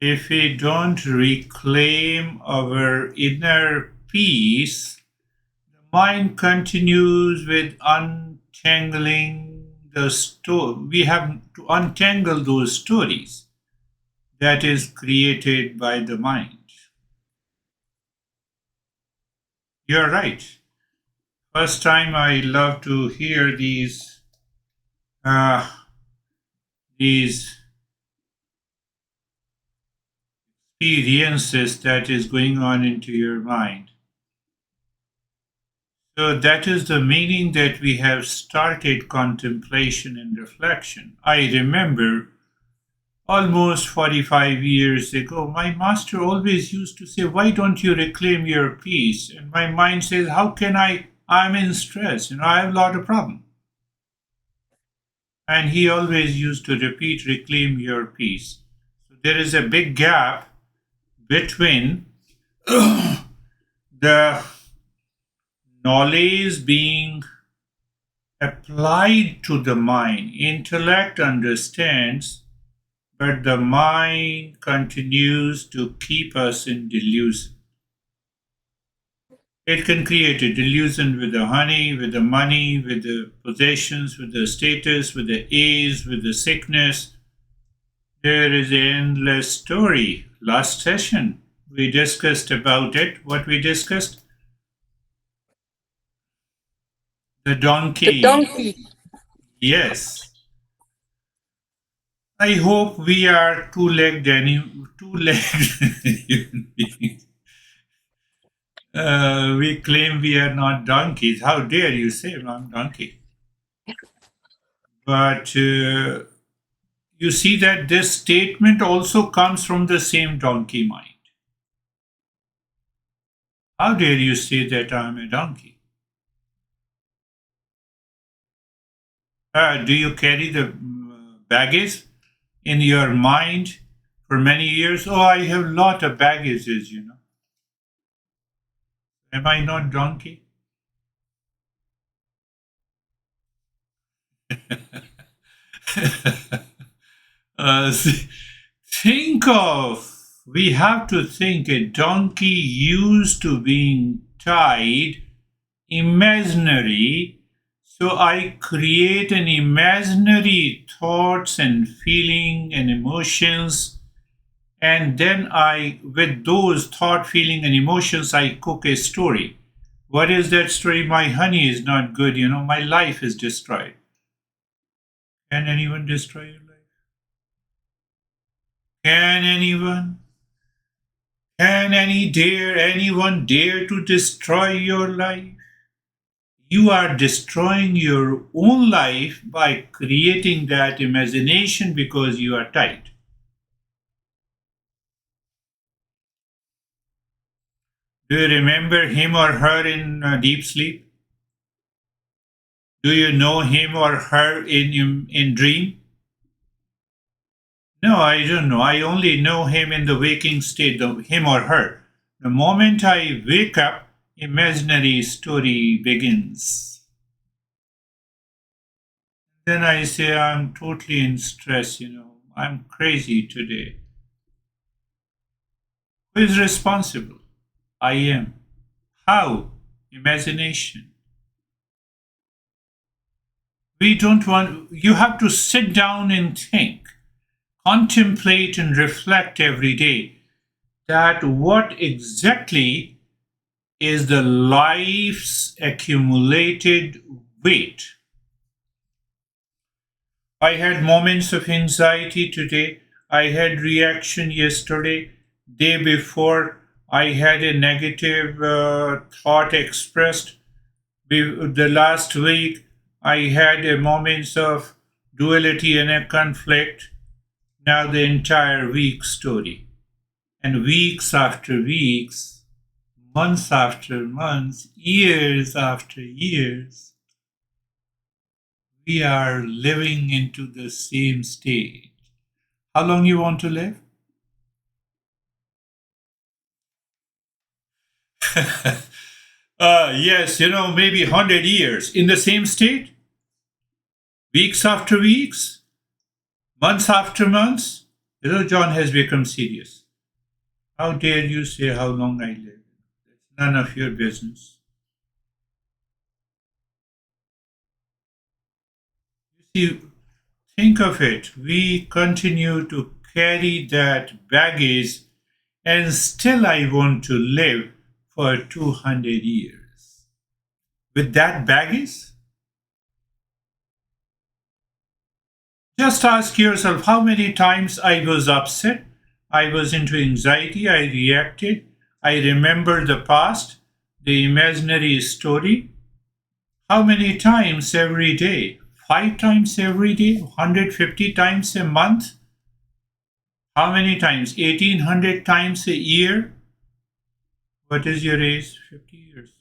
If we don't reclaim our inner peace, the mind continues with untangling the story. We have to untangle those stories that is created by the mind. You're right. First time I love to hear uh, these experiences that is going on into your mind. So that is the meaning that we have started contemplation and reflection. I remember almost 45 years ago, my master always used to say, "Why don't you reclaim your peace?" And my mind says, "How can I? I'm in stress. I have a lot of problems." And he always used to repeat, "Reclaim your peace." So there is a big gap between the knowledge being applied to the mind. Intellect understands, but the mind continues to keep us in delusion. It can create a delusion with the honey, with the money, with the possessions, with the status, with the age, with the sickness. There is an endless story. Last session, we discussed about it. What we discussed? The The donkey. donkey. Yes. I hope we are two-legged human beings. We claim we are not donkeys. How dare you say I'm donkey? But you see that this statement also comes from the same donkey mind. How dare you say that I'm a donkey? Do you carry the baggage in your mind for many years? Oh, I have a lot of baggages. Am I not donkey? See, think of, we have to think a donkey used to being tied imaginary. So I create an imaginary thoughts and feeling and emotions, and then I, with those thought, feeling, and emotions, I cook a story. What is that story? My honey is not good. My life is destroyed. Can anyone destroy your life? Can anyone? Can anyone dare to destroy your life? You are destroying your own life by creating that imagination because you are tight. Do you remember him or her in deep sleep? Do you know him or her in dream? No, I don't know. I only know him in the waking state, him or her. The moment I wake up, imaginary story begins. Then I say, I'm totally in stress. I'm crazy today. Who is responsible? I am. How? Imagination. We don't want, you have to sit down and think, contemplate and reflect every day that what exactly is the life's accumulated weight. I had moments of anxiety today. I had reaction yesterday. Day before, I had a negative thought expressed. The last week, I had a moments of duality and a conflict. Now the entire week story. And weeks after weeks, months after months, years after years, we are living into the same state. How long you want to live? Yes, maybe 100 years in the same state, weeks after weeks, months after months. John has become serious. How dare you say how long I live? It's none of your business. You see, think of it. We continue to carry that baggage, and still I want to live for 200 years. With that baggage, just ask yourself how many times I was upset, I was into anxiety, I reacted, I remember the past, the imaginary story. How many times every day? 5 times every day? 150 times a month? How many times? 1800 times a year? What is your age? 50 years.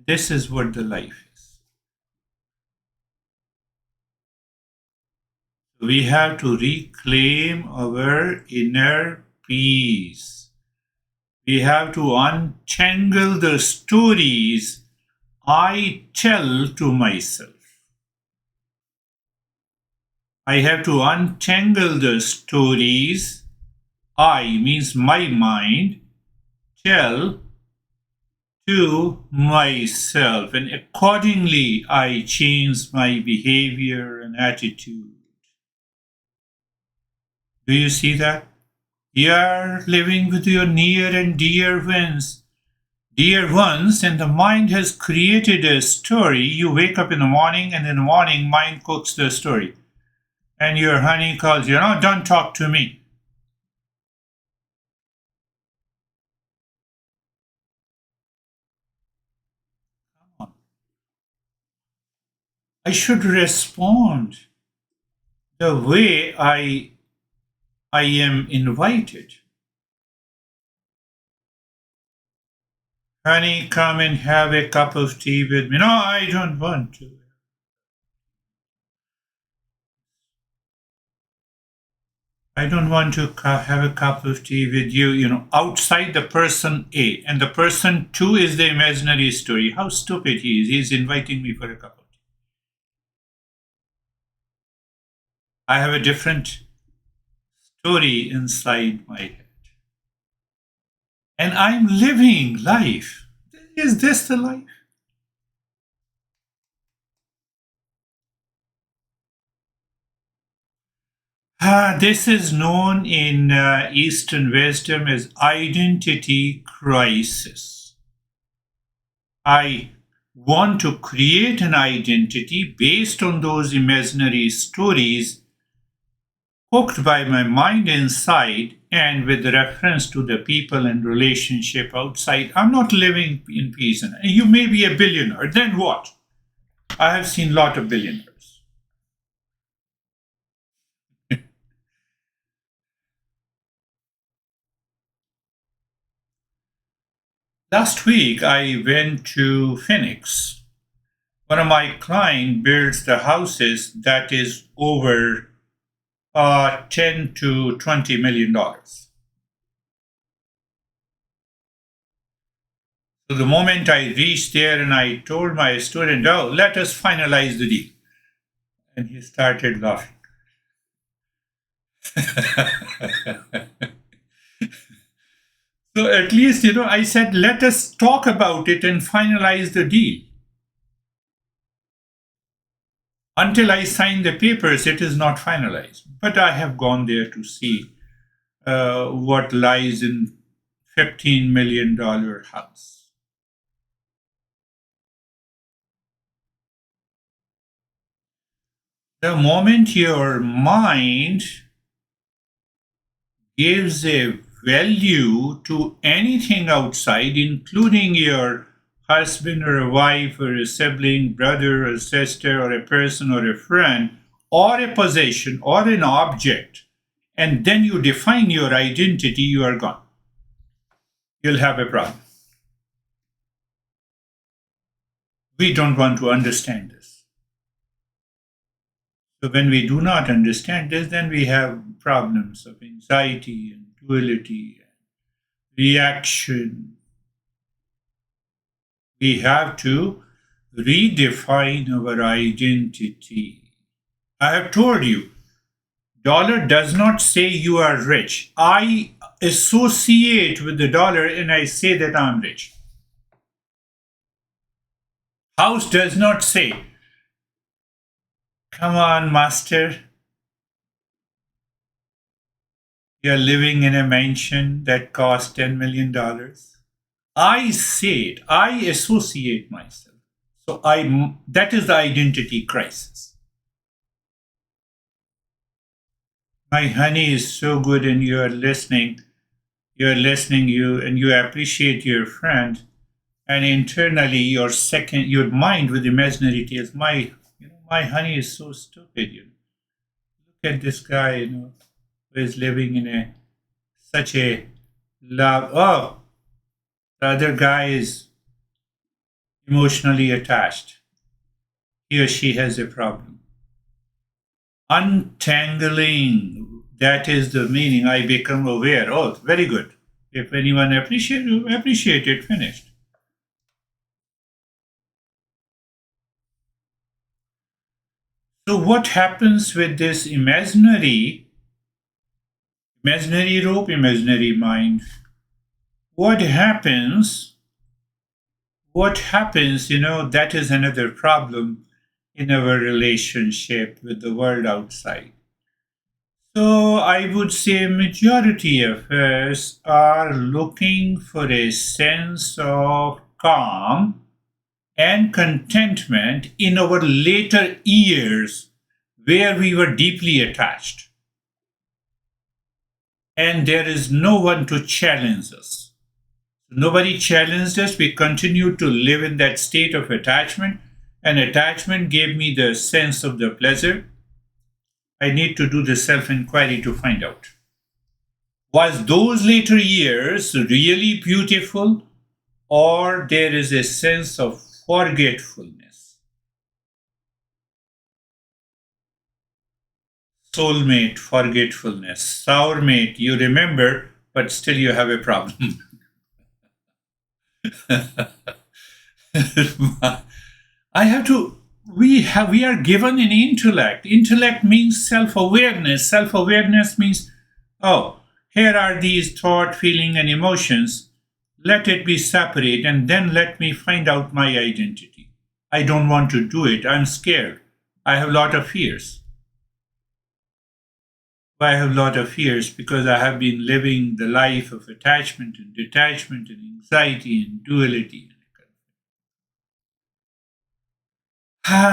This is what the life is. We have to reclaim our inner peace. We have to untangle the stories I tell to myself. I have to untangle the stories I means my mind tell to myself, and accordingly I change my behavior and attitude. Do you see that? You are living with your near and dear ones, and the mind has created a story. You wake up in the morning, and in the morning, mind cooks the story. And your honey calls you, no, don't talk to me. Come on. I should respond the way I am invited. Honey, come and have a cup of tea with me. No, I don't want to. I don't want to have a cup of tea with you, outside the person A. And the person 2 is the imaginary story. How stupid he is. He's inviting me for a cup of tea. I have a different story inside my head. And I'm living life. Is this the life? This is known in Eastern wisdom as identity crisis. I want to create an identity based on those imaginary stories cooked by my mind inside and with reference to the people and relationship outside. I'm not living in peace. And you may be a billionaire. Then what? I have seen a lot of billionaires. Last week, I went to Phoenix. One of my clients builds the houses that is over 10 to 20 million dollars. So the moment I reached there and I told my student, oh, let us finalize the deal. And he started laughing. So at least, I said, let us talk about it and finalize the deal. Until I sign the papers, it is not finalized. But I have gone there to see what lies in $15 million house. The moment your mind gives a value to anything outside, including your husband or a wife or a sibling, brother or sister or a person or a friend, or a possession or an object, and then you define your identity, you are gone. You'll have a problem. We don't want to understand this. So when we do not understand this, then we have problems of anxiety and duality and reaction. We have to redefine our identity. I have told you, Dollar does not say you are rich. I associate with the dollar and I say that I'm rich. House does not say, come on, master, you're living in a mansion that costs $10 million. I say it, I associate myself. So that is the identity crisis. My honey is so good and you're listening you and you appreciate your friend, and internally your mind with imaginary tales, my honey is so stupid, look at this guy, who is living in a such a love. Oh, the other guy is emotionally attached. He or she has a problem. Untangling. That is the meaning. I become aware. Oh, very good. If anyone appreciate you, appreciate it. Finished. So what happens with this imaginary rope, imaginary mind? What happens? What happens? That is another problem in our relationship with the world outside. So I would say majority of us are looking for a sense of calm and contentment in our later years where we were deeply attached. And there is no one to challenge us. Nobody challenged us. We continued to live in that state of attachment, and attachment gave me the sense of the pleasure. I need to do the self inquiry to find out. Was those later years really beautiful, or there is a sense of forgetfulness? Soulmate, forgetfulness. Sourmate, you remember, but still you have a problem. I have to. We are given an intellect. Intellect means self-awareness. Self-awareness means, oh, here are these thought, feeling, and emotions. Let it be separate, and then let me find out my identity. I don't want to do it. I'm scared. I have a lot of fears. I have a lot of fears because I have been living the life of attachment and detachment and anxiety and duality.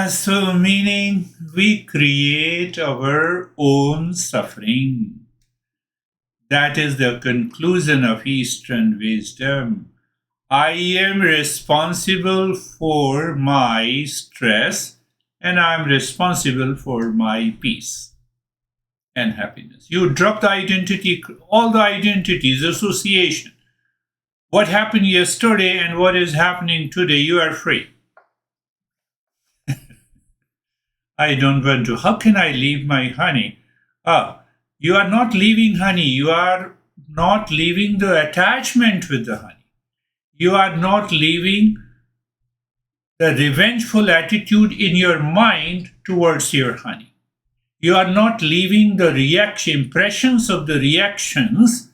So, meaning we create our own suffering. That is the conclusion of Eastern wisdom. I am responsible for my stress and I'm responsible for my peace and happiness. You drop the identity, all the identities, association. What happened yesterday and what is happening today, you are free. I don't want to. How can I leave my honey? Ah, you are not leaving honey. You are not leaving the attachment with the honey. You are not leaving the revengeful attitude in your mind towards your honey. You are not leaving the impressions of the reactions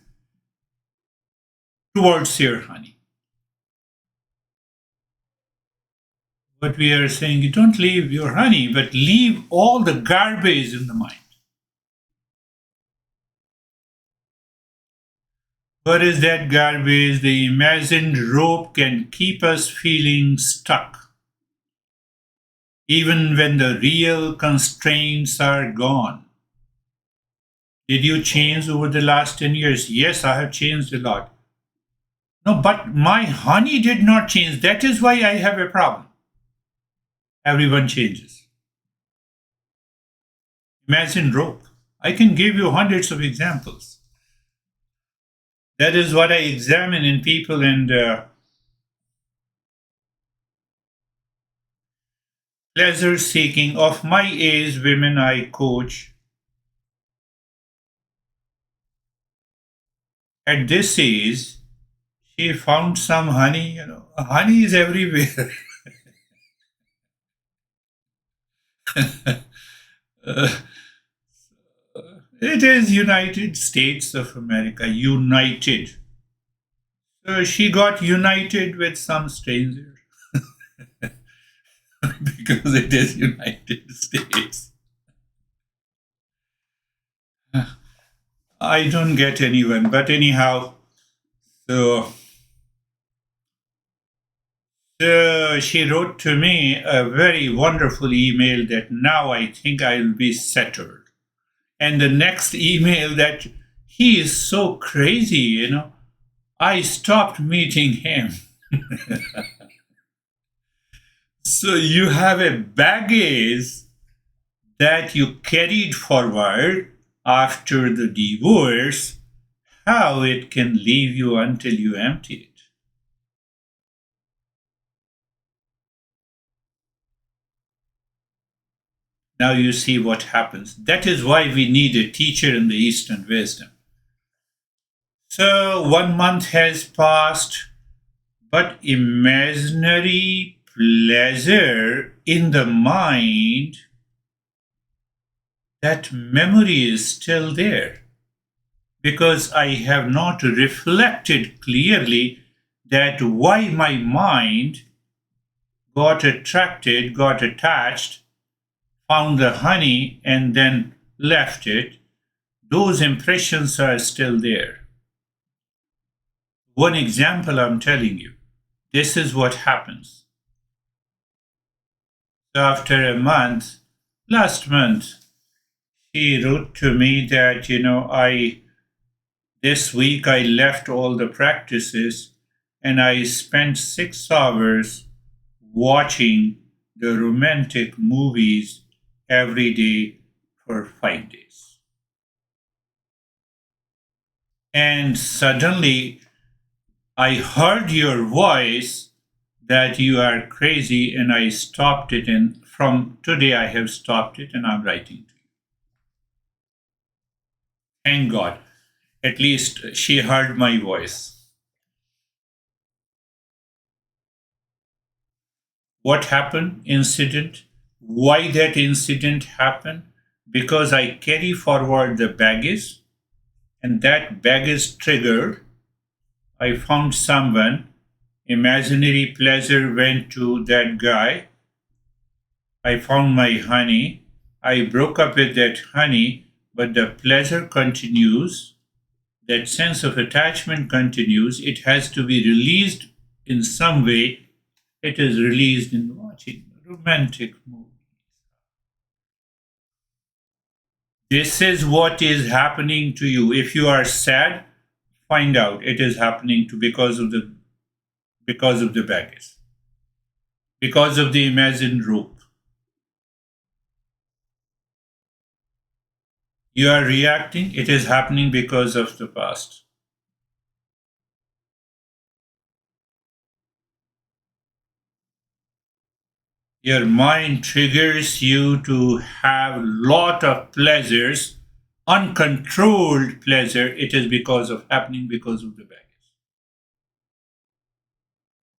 towards your honey. What we are saying, you don't leave your honey, but leave all the garbage in the mind. What is that garbage? The imagined rope can keep us feeling stuck, even when the real constraints are gone. Did you change over the last 10 years? Yes, I have changed a lot. No, but my honey did not change. That is why I have a problem. Everyone changes. Imagine rope. I can give you hundreds of examples. That is what I examine in people, and pleasure seeking of my age women I coach. At this age, she found some honey. Honey is everywhere. Uh, It is United States of America, united. So she got united with some stranger because it is United States. I don't get anyone, but anyhow, so, so she wrote to me a very wonderful email that now I think I'll be settled. And the next email that he is so crazy, I stopped meeting him. So you have a baggage that you carried forward after the divorce, how it can leave you until you empty it. Now you see what happens. That is why we need a teacher in the Eastern wisdom. So 1 month has passed, but imaginary pleasure in the mind, that memory is still there because I have not reflected clearly that why my mind got attracted, got attached, found the honey, and then left it. Those impressions are still there. One example I'm telling you, this is what happens. So after a month, last month, he wrote to me that, this week I left all the practices and I spent 6 hours watching the romantic movies every day for 5 days. And suddenly I heard your voice that you are crazy, and I stopped it. And from today, I have stopped it and I'm writing to you. Thank God. At least she heard my voice. What happened? Incident. Why that incident happened? Because I carry forward the baggage, and that baggage triggered. I found someone, imaginary pleasure went to that guy. I found my honey. I broke up with that honey, but the pleasure continues. That sense of attachment continues. It has to be released in some way. It is released in watching romantic movies. This is what is happening to you. If you are sad, find out it is happening to because of the baggage, because of the imagined rope. You are reacting, it is happening because of the past. Your mind triggers you to have lot of pleasures, uncontrolled pleasure. It is because of happening because of the baggage.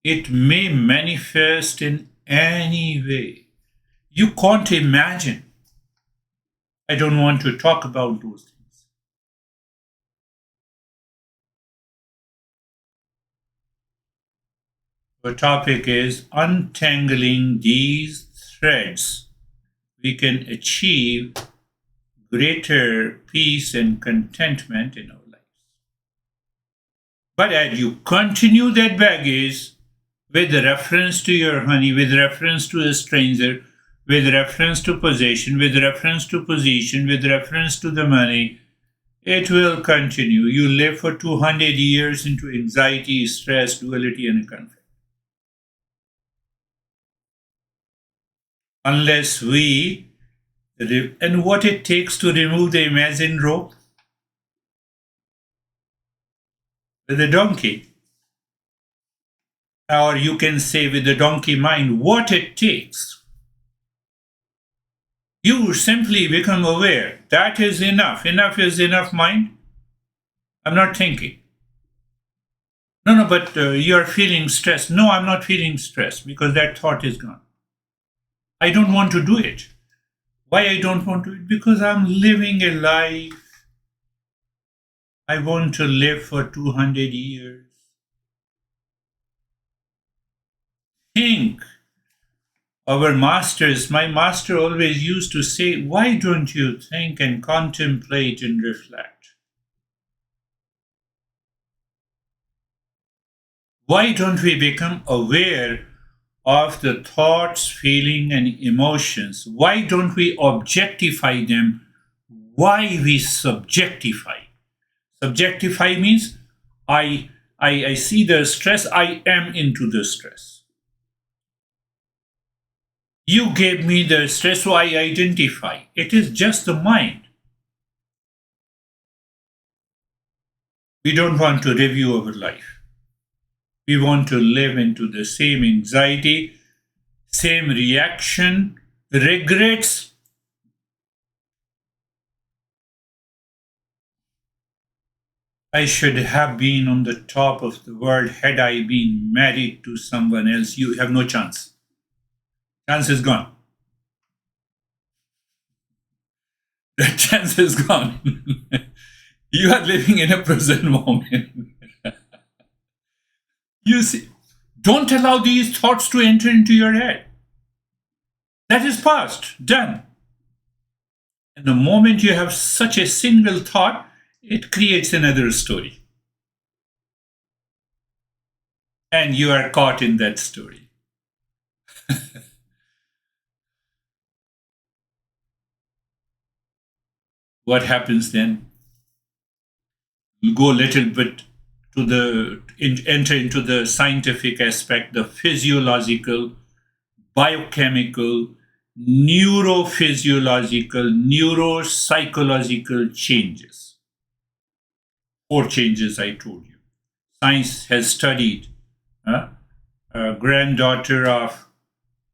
It may manifest in any way. You can't imagine. I don't want to talk about those things. The topic is untangling these threads. We can achieve greater peace and contentment in our lives. But as you continue that baggage with reference to your honey, with reference to a stranger, with reference to possession, with reference to position, with reference to the money, it will continue. You live for 200 years into anxiety, stress, duality, and conflict. Unless we, and what it takes to remove the imagined rope? With a donkey. Or you can say with the donkey mind, what it takes. You simply become aware. That is enough. Enough is enough, mind. I'm not thinking. No, but you're feeling stressed. No, I'm not feeling stressed because that thought is gone. I don't want to do it. Why I don't want to do it? Because I'm living a life I want to live for 200 years. Think. My master always used to say, why don't you think and contemplate and reflect? Why don't we become aware of the thoughts, feeling, and emotions? Why don't we objectify them? Why we subjectify? Subjectify means I, I see the stress, I am into the stress. You gave me the stress, so I identify. It is just the mind. We don't want to review our life. We want to live into the same anxiety, same reaction, regrets. I should have been on the top of the world had I been married to someone else. You have no chance. Chance is gone. The chance is gone. You are living in a present moment. You see, don't allow these thoughts to enter into your head. That is past, done. And the moment you have such a single thought, it creates another story. And you are caught in that story. What happens then? You go a little bit to enter into the scientific aspect, the physiological, biochemical, neurophysiological, neuropsychological changes. 4 changes I told you. Science has studied. A granddaughter of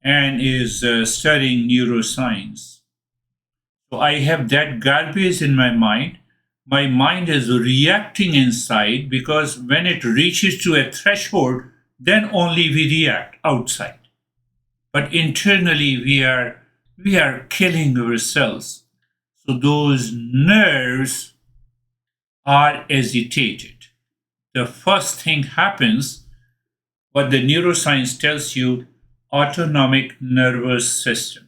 Anne is studying neuroscience. So I have that garbage in my mind. My mind is reacting inside because when it reaches to a threshold, then only we react outside. But internally we are killing ourselves. So those nerves are agitated. The first thing happens, what the neuroscience tells you, autonomic nervous system.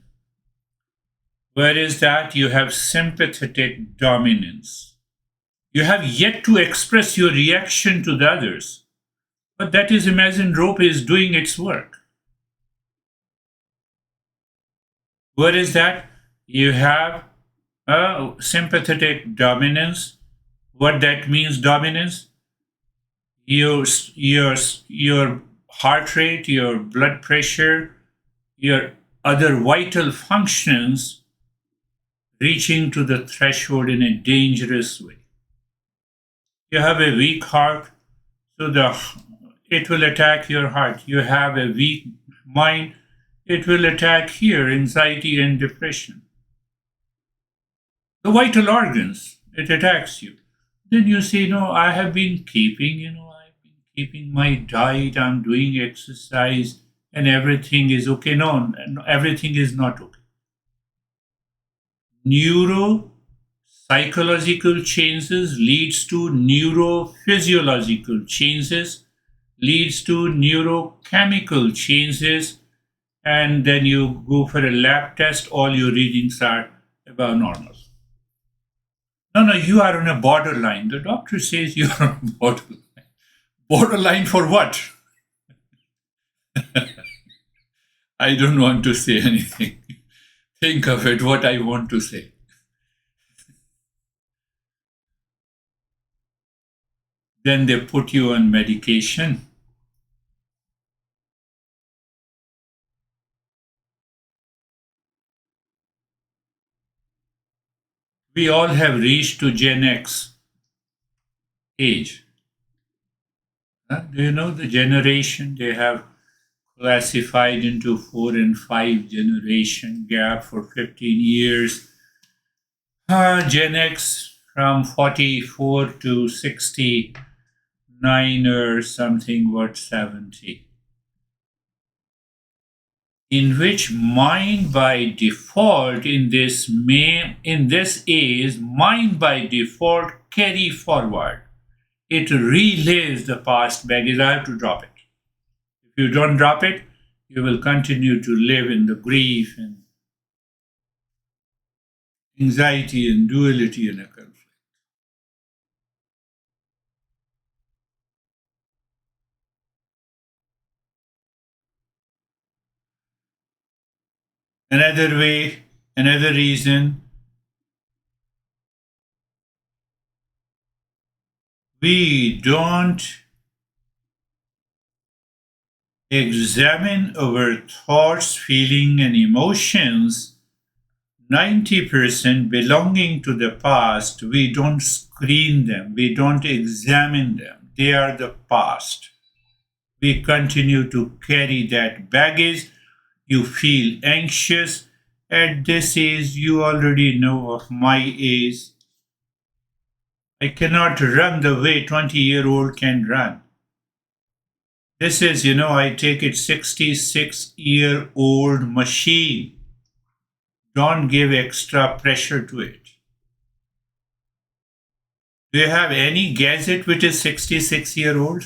Where is that? You have sympathetic dominance. You have yet to express your reaction to the others. But that is, imagine rope is doing its work. Where is that? You have a sympathetic dominance. What that means, dominance? Your heart rate, your blood pressure, your other vital functions reaching to the threshold in a dangerous way. You have a weak heart, so it will attack your heart. You have a weak mind, it will attack here, anxiety and depression. The vital organs, it attacks you. Then you say, no, I have been I've been keeping my diet, I'm doing exercise, and everything is okay. No, everything is not okay. Neuropsychological changes leads to neurophysiological changes, leads to neurochemical changes, and then you go for a lab test, all your readings are above normal. No, you are on a borderline. The doctor says you are on borderline. Borderline for what? I don't want to say anything. Think of it, what I want to say. Then they put you on medication. We all have reached to Gen X age. Do you know the generation? They have classified into 4 and 5 generation gap for 15 years. Gen X from 44 to 69 or something, what 70. In which mind by default in this age, mind by default carry forward. It relives the past baggage. I have to drop it. If you don't drop it, you will continue to live in the grief and anxiety and duality and a conflict. Another way, another reason, we don't examine our thoughts, feelings, and emotions 90% belonging to the past. We don't screen them, we don't examine them. They are the past. We continue to carry that baggage. You feel anxious. At this age, you already know of my age. I cannot run the way 20-year-old can run. This is, I take it 66-year-old machine. Don't give extra pressure to it. Do you have any gadget which is 66-year-old?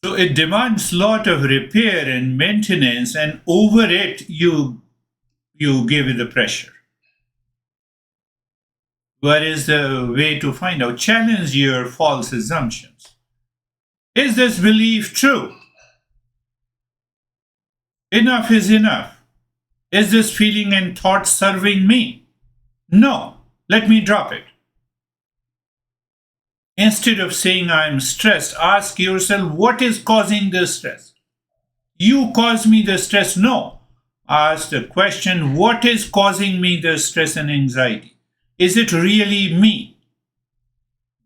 So it demands a lot of repair and maintenance, and over it you give it the pressure. What is the way to find out? Challenge your false assumptions. Is this belief true? Enough is enough. Is this feeling and thought serving me? No. Let me drop it. Instead of saying I'm stressed, ask yourself what is causing the stress? You cause me the stress? No. Ask the question, what is causing me the stress and anxiety? Is it really me?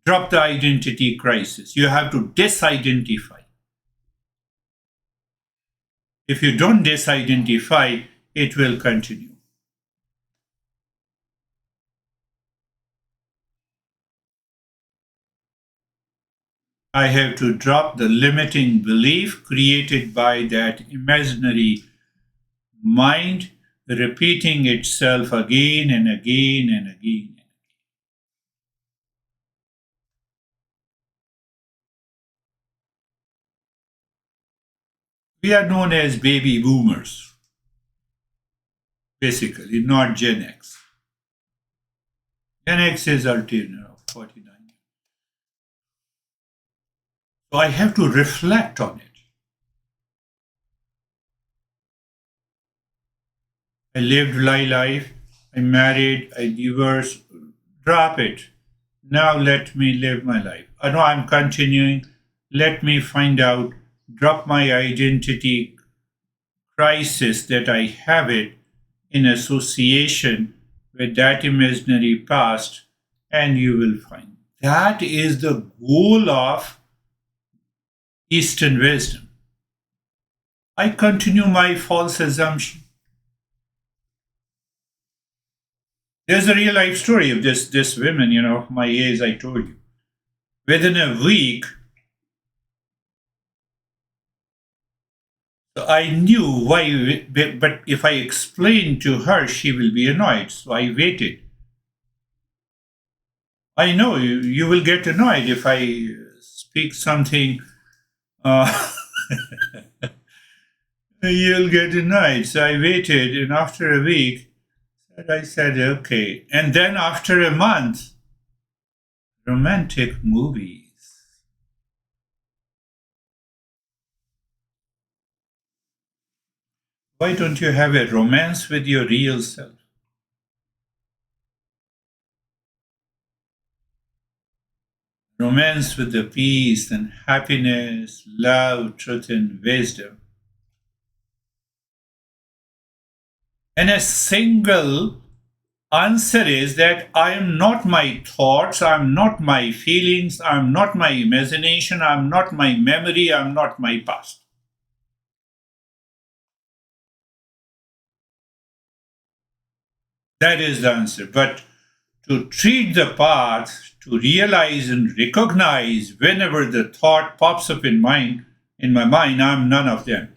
Drop the identity crisis. You have to disidentify. If you don't disidentify, it will continue. I have to drop the limiting belief created by that imaginary mind, repeating itself again and again and again. We are known as baby boomers, basically, not Gen X. Gen X is 49. So I have to reflect on it. I lived my life, I married, I divorced, drop it. Now let me live my life. I know I'm continuing. Let me find out, drop my identity crisis that I have it in association with that imaginary past, and you will find. That is the goal of Eastern wisdom. I continue my false assumption. There's a real life story of this woman, of my age, I told you. Within a week, I knew why, but if I explained to her, she will be annoyed. So I waited. I know you will get annoyed if I speak something. Uh, you'll get annoyed. So I waited, and after a week, I said, okay. And then after a month, romantic movies. Why don't you have a romance with your real self? Romance with the peace and happiness, love, truth, and wisdom. And a single answer is that I am not my thoughts, I am not my feelings, I am not my imagination, I am not my memory, I am not my past. That is the answer. But to treat the path, to realize and recognize whenever the thought pops up in my mind, I'm none of them.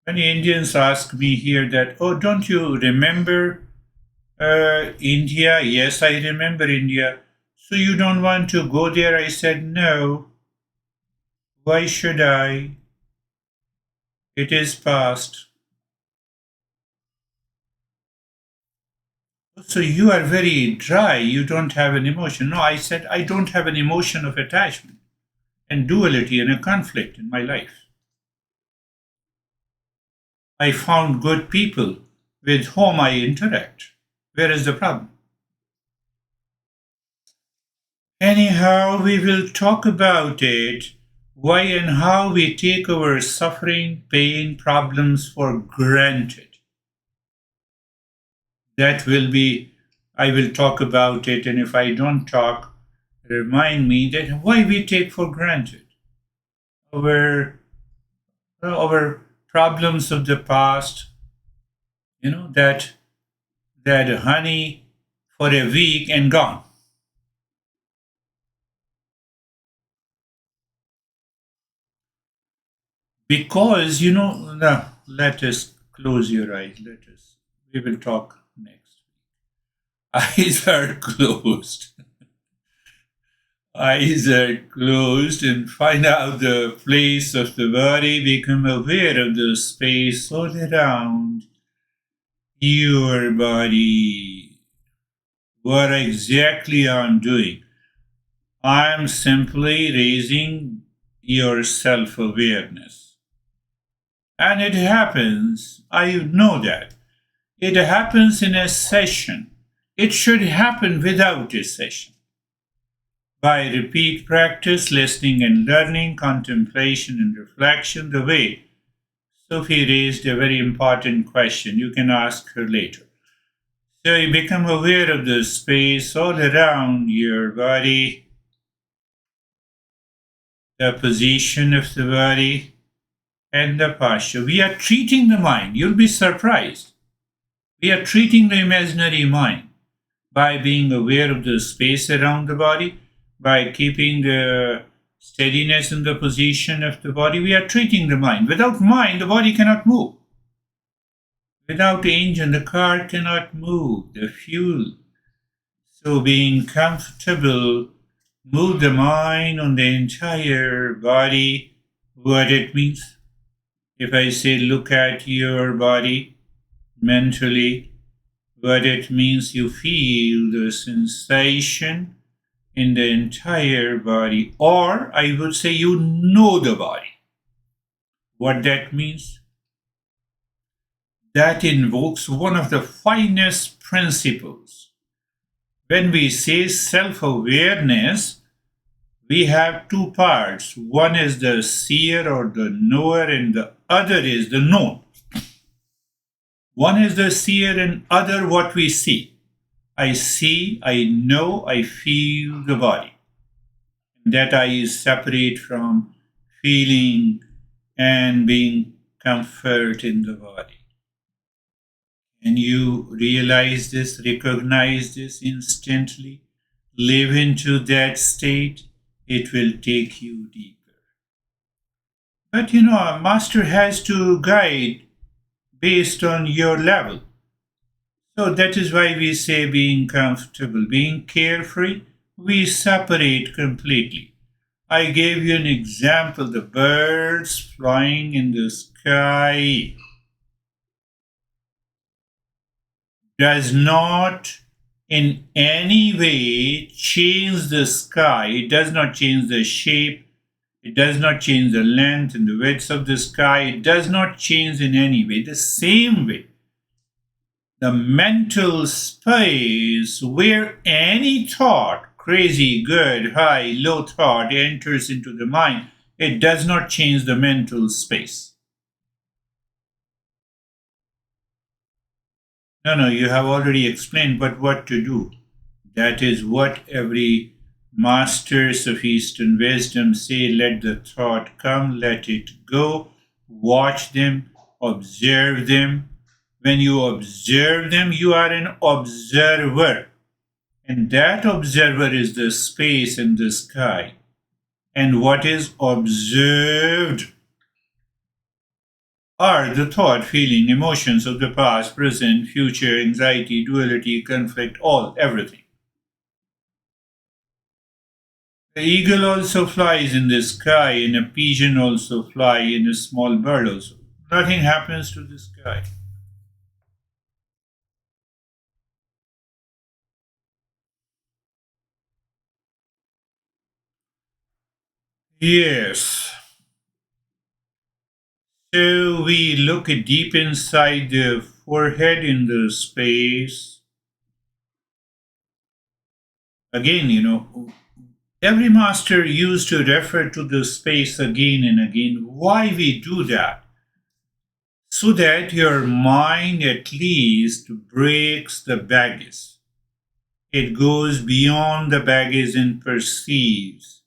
Many Indians ask me here that, oh, don't you remember India? Yes, I remember India. So you don't want to go there? I said, no. Why should I? It is past. So you are very dry. You don't have an emotion. No, I said, I don't have an emotion of attachment and duality and a conflict in my life. I found good people with whom I interact. Where is the problem? Anyhow, we will talk about it. Why and how we take our suffering, pain, problems for granted. That will be, I will talk about it, and if I don't talk, remind me that why we take for granted our, our problems of the past, that honey for a week and gone. Because, no, let us close your eyes. We will talk next. Eyes are closed. Eyes are closed and find out the place of the body. Become aware of the space all around your body. What exactly I'm doing? I'm simply raising your self awareness. And it happens, I know that. It happens in a session. It should happen without a session. By repeat practice, listening and learning, contemplation and reflection, the way Sophie raised a very important question. You can ask her later. So you become aware of the space all around your body, the position of the body, and the posture. We are treating the mind. You'll be surprised. We are treating the imaginary mind by being aware of the space around the body, by keeping the steadiness in the position of the body. We are treating the mind. Without mind, the body cannot move. Without engine, the car cannot move. The fuel. So being comfortable, move the mind on the entire body. What it means? If I say look at your body mentally, what it means, you feel the sensation in the entire body, or I would say you know the body. What that means? That invokes one of the finest principles. When we say self awareness, we have two parts. One is the seer or the knower, and the other is the known. One is the seer, and other what we see. I see, I know, I feel the body. That I is separate from feeling and being comfort in the body. And you realize this, recognize this instantly, live into that state, it will take you deeper. But a master has to guide based on your level. So that is why we say being comfortable, being carefree, we separate completely. I gave you an example, the birds flying in the sky does not in any way change the sky. It does not change the shape. It does not change the length and the width of the sky. It does not change in any way. The same way, the mental space where any thought, crazy, good, high, low thought enters into the mind, it does not change the mental space. No, you have already explained, but what to do? That is what every masters of Eastern wisdom say, let the thought come, let it go, watch them, observe them. When you observe them, you are an observer. And that observer is the space and the sky. And what is observed are the thought, feeling, emotions of the past, present, future, anxiety, duality, conflict, all, everything. The eagle also flies in the sky, and a pigeon also fly, and a small bird also. Nothing happens to the sky. Yes. So we look deep inside the forehead in the space. Again, every master used to refer to the space again and again. Why we do that? So that your mind at least breaks the baggage. It goes beyond the baggage and perceives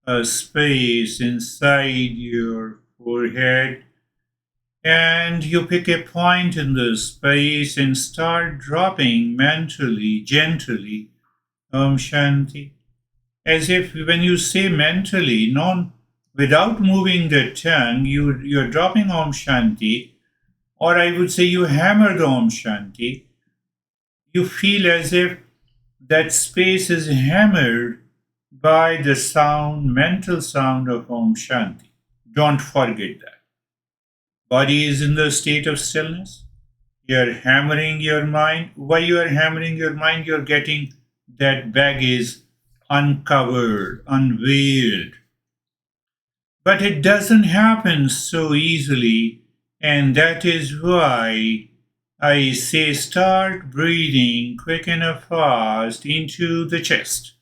a space inside your forehead, and you pick a point in the space and start dropping mentally, gently, Om Shanti. As if when you say mentally, non without moving the tongue, you're dropping Om Shanti, or I would say you hammer the Om Shanti. You feel as if that space is hammered by the sound, mental sound of Om Shanti. Don't forget that. Body is in the state of stillness. You're hammering your mind. Why you are hammering your mind? You're getting that baggage uncovered, unveiled. But it doesn't happen so easily, and that is why I say start breathing quick and fast into the chest.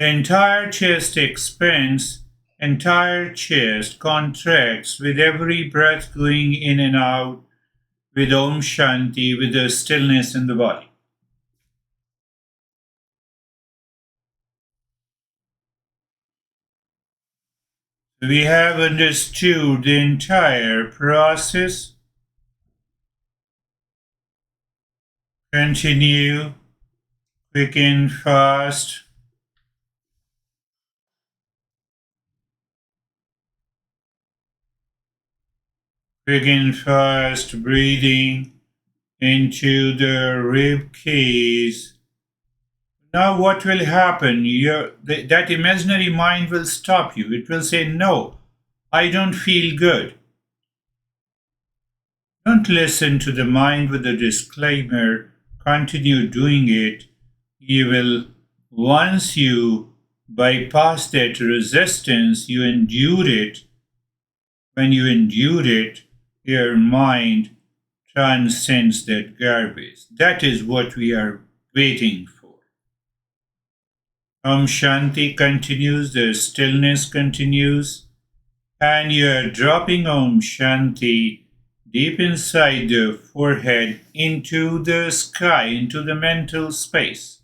The entire chest expands, entire chest contracts with every breath going in and out, with Om Shanti, with the stillness in the body. We have understood the entire process. Continue, quick and fast. Quick and fast breathing into the rib cage. Now, what will happen? That imaginary mind will stop you. It will say, no, I don't feel good. Don't listen to the mind with a disclaimer. Continue doing it. You will, once you bypass that resistance, you endure it. When you endure it, your mind transcends that garbage. That is what we are waiting for. Om Shanti continues, the stillness continues, and you are dropping Om Shanti deep inside the forehead into the sky, into the mental space.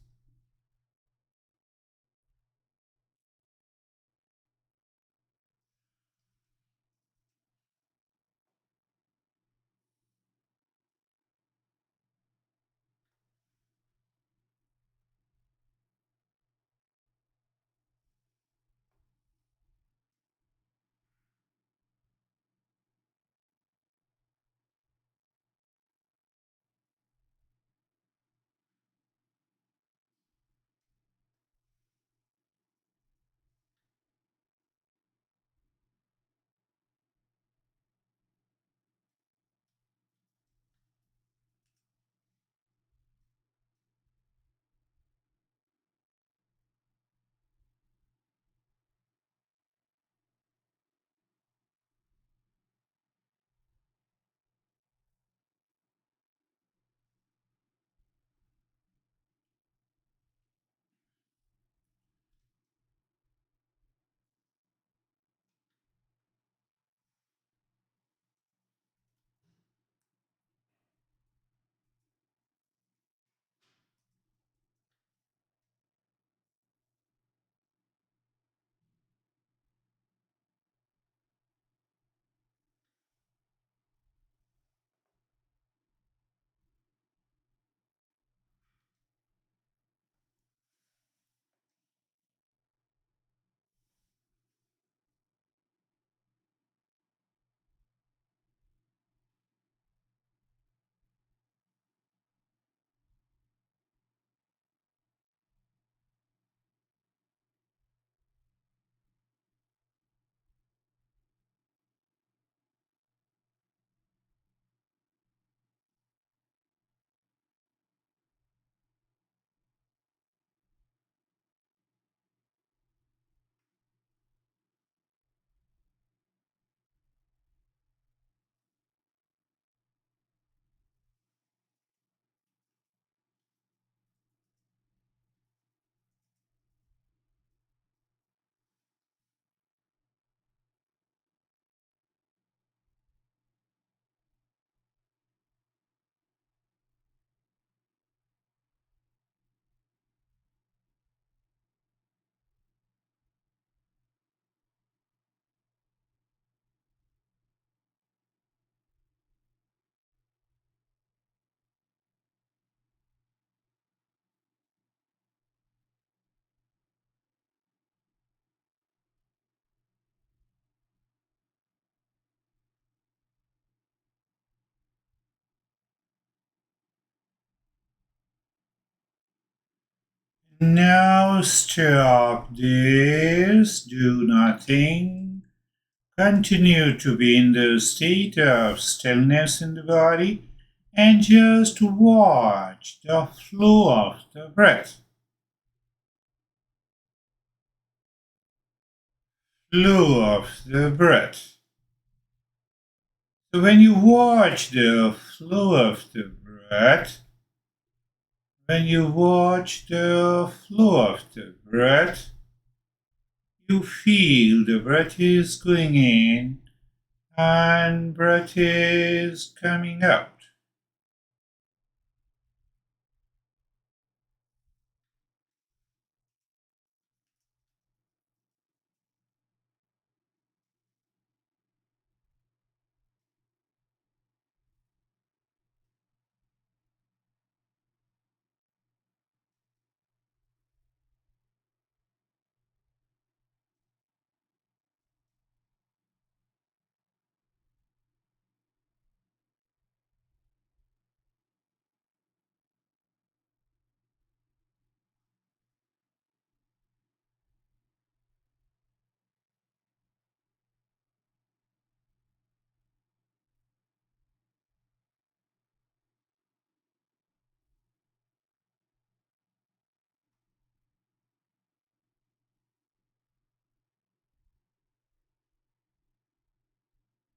Now stop this, do nothing. Continue to be in the state of stillness in the body and just watch the flow of the breath. Flow of the breath. So when you watch the flow of the breath, when you watch the flow of the breath, you feel the breath is going in and breath is coming out.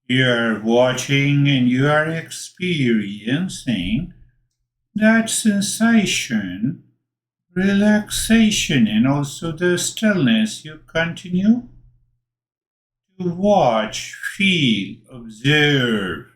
You are watching and you are experiencing that sensation, relaxation, and also the stillness. You continue to watch, feel, observe.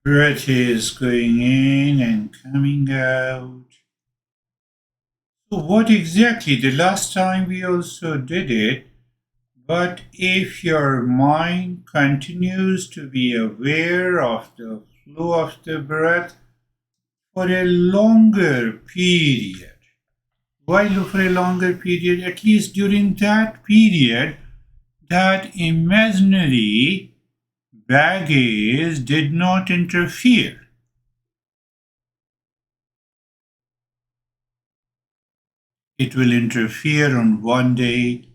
Breath is going in and coming out. So, what exactly? The last time we also did it, but if your mind continues to be aware of the flow of the breath for a longer period, while for a longer period, at least during that period, that imaginary baggage did not interfere. It will interfere on one day.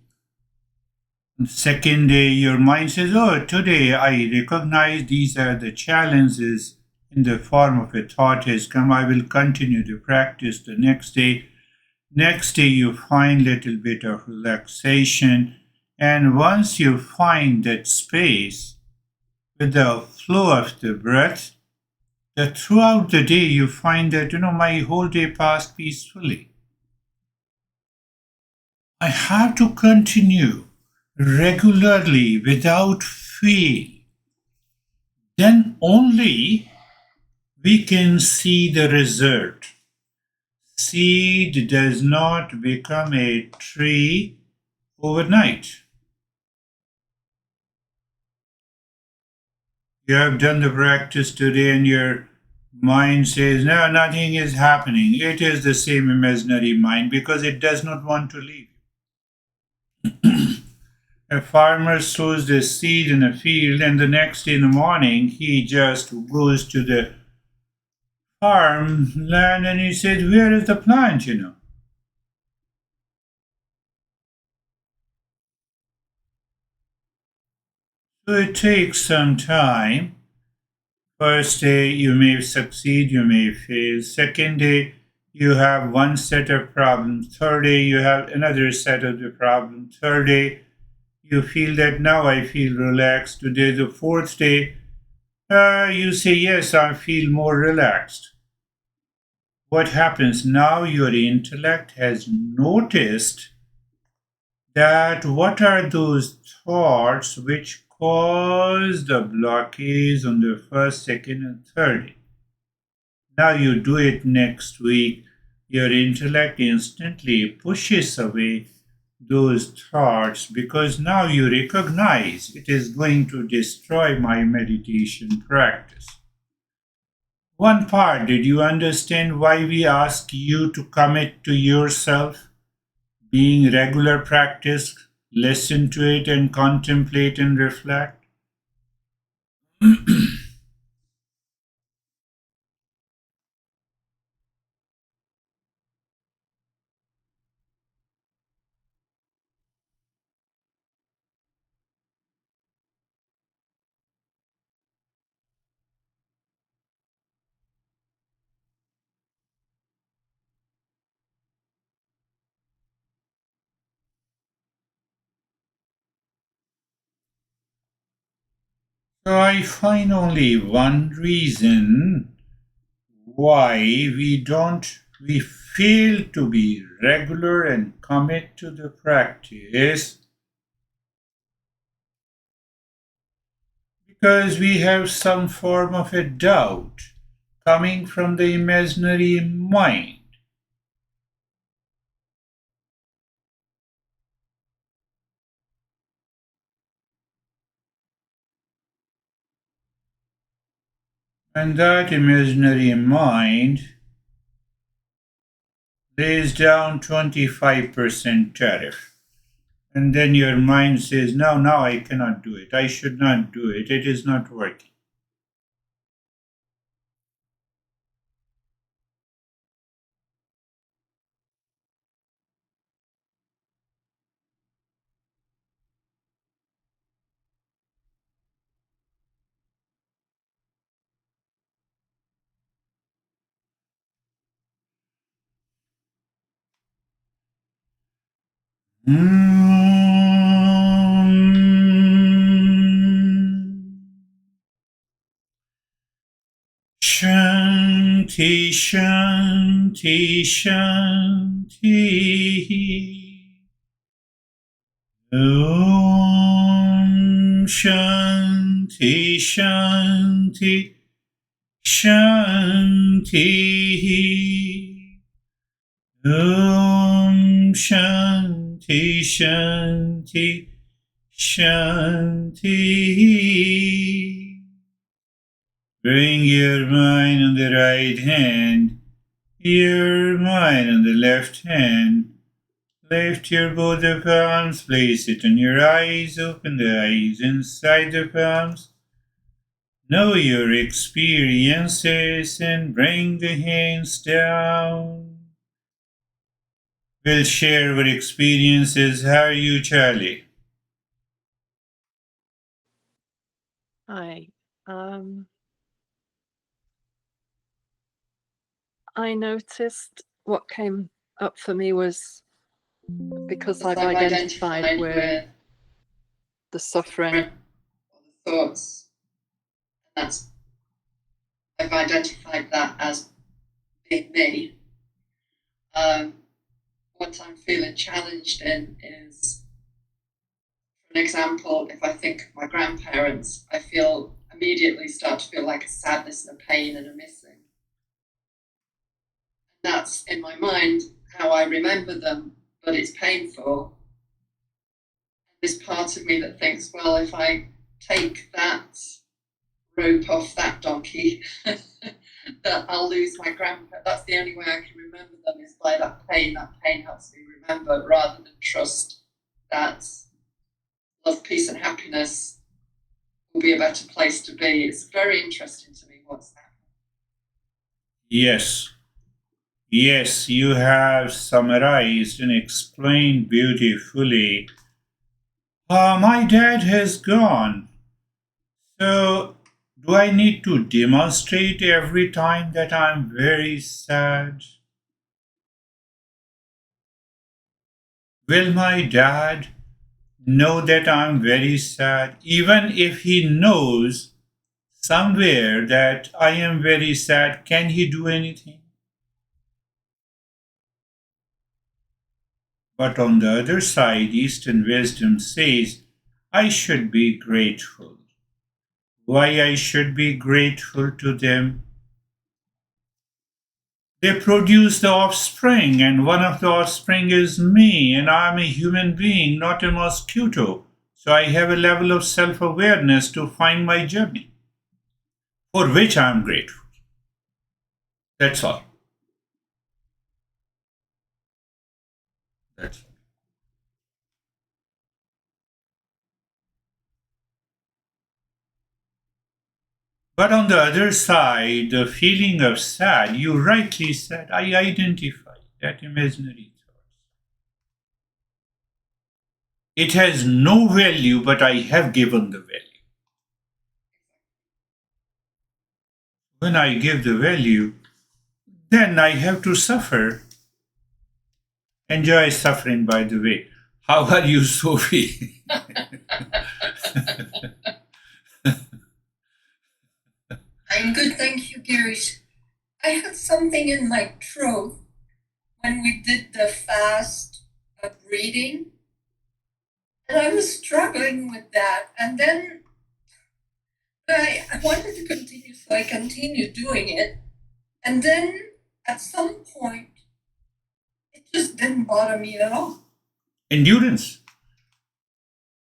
Second day, your mind says, oh, today I recognize these are the challenges in the form of a thought has come. I will continue to practice the next day. Next day, you find little bit of relaxation. And once you find that space with the flow of the breath, that throughout the day you find that, my whole day passed peacefully. I have to continue regularly without fail. Then only we can see the result. Seed does not become a tree overnight. You have done the practice today and your mind says, no, nothing is happening. It is the same imaginary mind because it does not want to leave. A farmer sows the seed in a field, and the next day in the morning, he just goes to the farmland and he says, where is the plant? So it takes some time. First day, you may succeed, you may fail. Second day, you have one set of problems. Third day, you have another set of the problem. Third day, you feel that now I feel relaxed. Today, the fourth day, you say, yes, I feel more relaxed. What happens now? Your intellect has noticed that what are those thoughts which cause the blockage on the first, second, and third day. Now you do it next week, your intellect instantly pushes away those thoughts because now you recognize it is going to destroy my meditation practice. One part, did you understand why we ask you to commit to yourself? Being regular practice, listen to it and contemplate and reflect. So I find only one reason why we fail to be regular and commit to the practice because we have some form of a doubt coming from the imaginary mind. And that imaginary mind lays down 25% tariff. And then your mind says, no, now I cannot do it. I should not do it. It is not working. Shanti, Shanti, Shanti. Om Shanti, Shanti, Shanti. Om Shanti, Shanti, Shanti. Bring your mind on the right hand, your mind on the left hand. Lift your both of arms, place it on your eyes, open the eyes inside the palms. Know your experiences and bring the hands down. We'll share our experiences. How are you, Charlie? Hi. I noticed what came up for me was because I've identified with the suffering or the thoughts, that's I've identified that as being me. What I'm feeling challenged in is, for an example, if I think of my grandparents, I feel immediately start to feel like a sadness and a pain and a missing. That's in my mind how I remember them, but it's painful. There's part of me that thinks, well, if I take that rope off that donkey, that I'll lose my grandpa. That's the only way I can remember them is by that pain. That pain helps me remember rather than trust that love, peace, and happiness will be a better place to be. It's very interesting to me what's happening. Yes. Yes, you have summarized and explained beautifully. My dad has gone. So, do I need to demonstrate every time that I'm very sad? Will my dad know that I'm very sad, even if he knows somewhere that I am very sad? Can he do anything? But on the other side, Eastern wisdom says, I should be grateful. Why I should be grateful to them? They produce the offspring, and one of the offspring is me, and I'm a human being, not a mosquito. So I have a level of self awareness to find my journey, for which I'm grateful. That's all. That's all. But on the other side, the feeling of sad, you rightly said, I identify that imaginary thoughts. It has no value, but I have given the value. When I give the value, then I have to suffer. Enjoy suffering, by the way. How are you, Sophie? I'm good, thank you, Girish. I had something in my throat when we did the fast breathing, and I was struggling with that. And then I wanted to continue, so I continued doing it. And then at some point, it just didn't bother me at all. Endurance.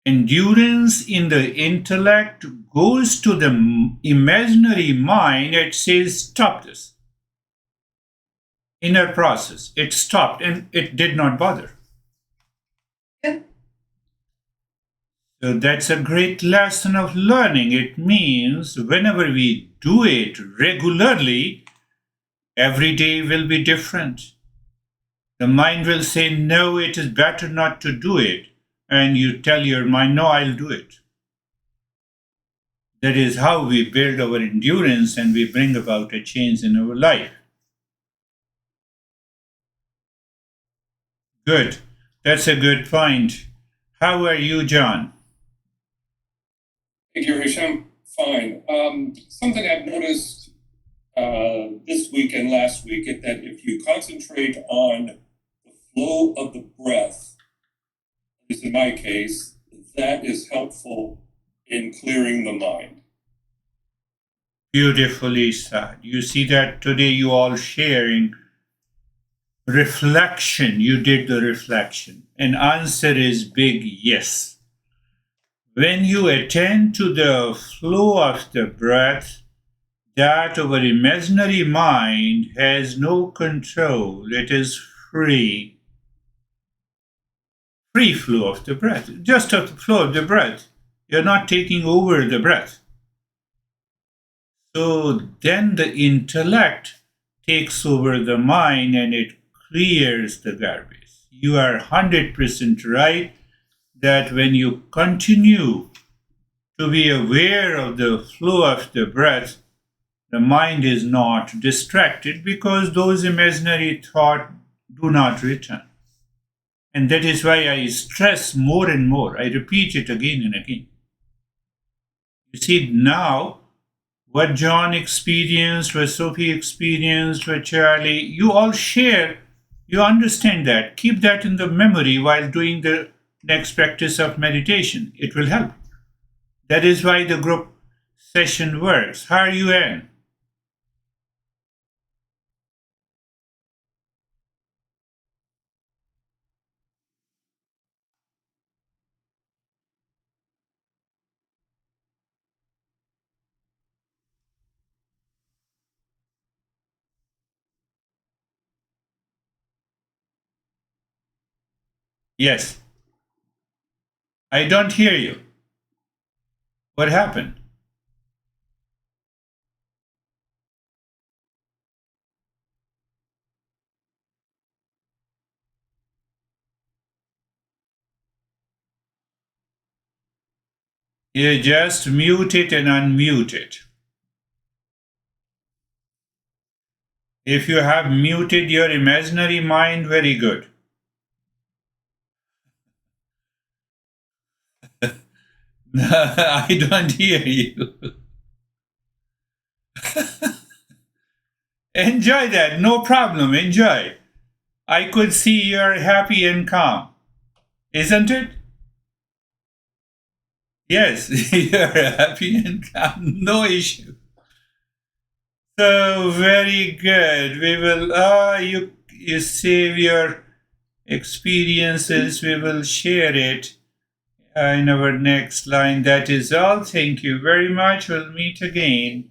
Endurance in the intellect goes to the imaginary mind. It says, stop this. Inner process. It stopped and it did not bother. Yeah. So that's a great lesson of learning. It means whenever we do it regularly, every day will be different. The mind will say, no, it is better not to do it. And you tell your mind, no, I'll do it. That is how we build our endurance and we bring about a change in our life. Good. That's a good point. How are you, John? Hey, Girish, I'm fine. Something I've noticed this week and last week is that if you concentrate on the flow of the breath, at least in my case, that is helpful in clearing the mind. Beautifully said. You see that today you all sharing reflection. You did the reflection. And answer is big yes. When you attend to the flow of the breath, that our imaginary mind has no control. It is free. Free flow of the breath. Just of the flow of the breath. You're not taking over the breath. So then the intellect takes over the mind and it clears the garbage. You are 100% right that when you continue to be aware of the flow of the breath, the mind is not distracted because those imaginary thoughts do not return. And that is why I stress more and more. I repeat it again and again. You see, now what John experienced, what Sophie experienced, what Charlie, you all share, you understand that. Keep that in the memory while doing the next practice of meditation. It will help. That is why the group session works. How are you, Anne? Yes. I don't hear you. What happened? You just mute it and unmute it. If you have muted your imaginary mind, very good. I don't hear you. Enjoy that. No problem. Enjoy. I could see you're happy and calm. Isn't it? Yes, you're happy and calm. No issue. So very good. We will you save your experiences. We will share it in our next line. That is all. Thank you very much. We'll meet again.